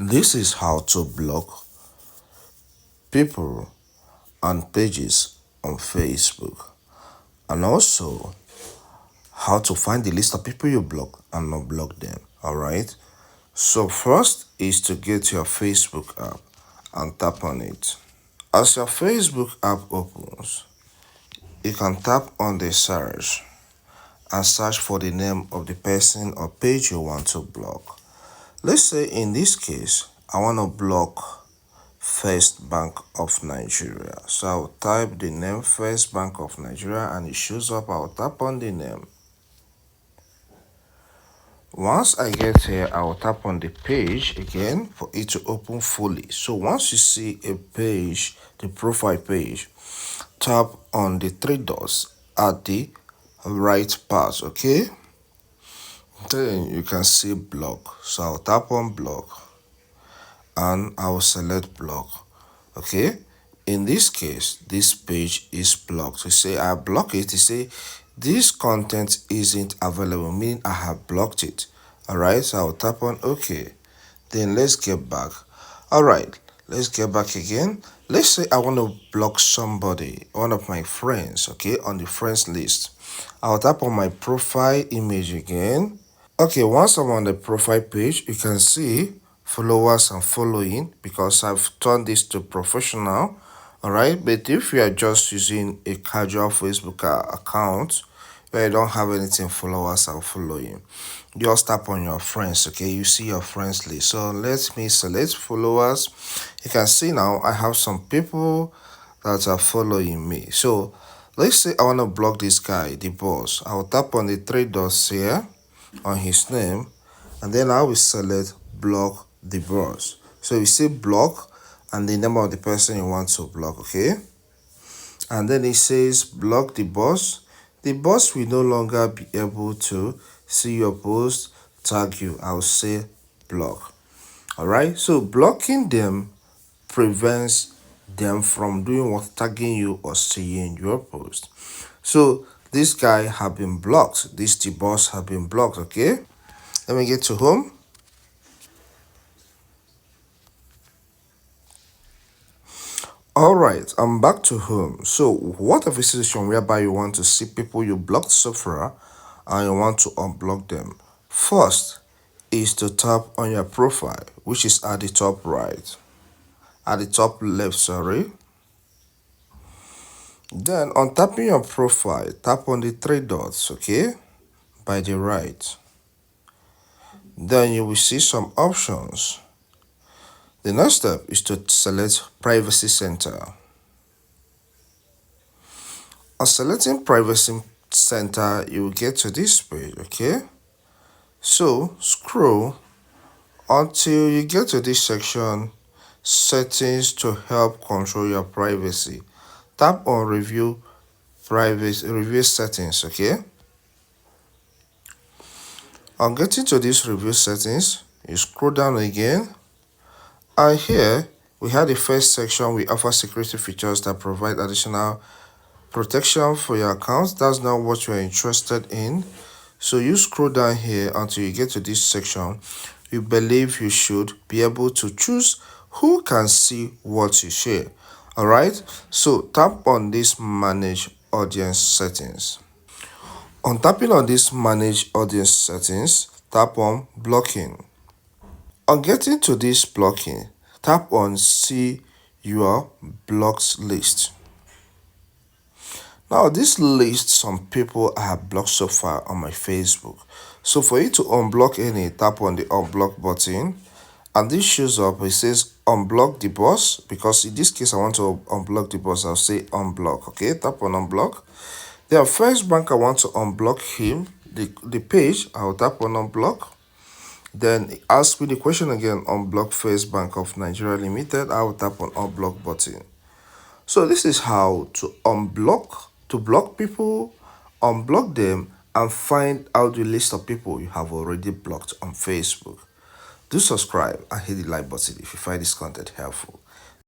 This is how to block people and pages on Facebook, and also how to find the list of people you block and not block them. All right. So first is to get your Facebook app and tap on it. As your Facebook app opens, you can tap on the search and search for the name of the person or page you want to block. Let's say in this case, I want to block First Bank of Nigeria. So I'll type the name First Bank of Nigeria and it shows up. I'll tap on the name. Once I get here, I will tap on the page again for it to open fully. So once you see a page, the profile page, tap on the three dots at the right part, okay? Then you can see block. So I'll tap on block and I will select block, okay? In this case, this page is blocked. You say I block it, you say this content isn't available, meaning I have blocked it. All right, so I'll tap on OK. Then let's get back. All right, let's get back again. Let's say I want to block somebody, one of my friends, okay, on the friends list. I'll tap on my profile image again. Okay, once I'm on the profile page, you can see followers and following because I've turned this to professional. All right, but if you are just using a casual Facebook account where you don't have anything followers and following, just tap on your friends, okay? You see your friends list. So let me select followers. You can see now I have some people that are following me. So let's say I want to block this guy, the boss. I'll tap on the three dots here on his name, and then I will select block the boss. So you see block and the name of the person you want to block, okay? And then it says block the boss. The boss will no longer be able to see your post, tag you. I'll say block. All right, so blocking them prevents them from doing what, tagging you or seeing your post. So this guy have been blocked. This the boss have been blocked, okay? Let me get to home. All right, I'm back to home. So what if a situation whereby you want to see people you blocked so far and you want to unblock them? First is to tap on your profile, which is at the top right, at the top left, sorry. Then on tapping your profile, tap on the three dots, okay, by the right. Then you will see some options. The next step is to select Privacy Center. On selecting Privacy Center, you will get to this page, okay? So scroll until you get to this section, Settings to help control your privacy. Tap on Review Settings, okay? On getting to this Review Settings, you scroll down again, and here we have the first section. We offer security features that provide additional protection for your account. That's not what you're interested in. So you scroll down here until you get to this section. You believe you should be able to choose who can see what you share. All right, so tap on this Manage Audience Settings. On tapping on this Manage Audience Settings, tap on Blocking. On getting to this blocking, tap on See Your Blocked List. Now this lists some people I have blocked so far on my Facebook. So for you to unblock any, tap on the unblock button, and this shows up. It says unblock the boss, because in this case I want to unblock the boss. I'll say unblock, okay? Tap on unblock. Then First Bank, I want to unblock him, the page. I'll tap on unblock. Then ask me the question again, unblock First Bank of Nigeria Limited. I will tap on unblock button. So this is how to block people, unblock them, and find out the list of people you have already blocked on Facebook. Do subscribe and hit the like button if you find this content helpful.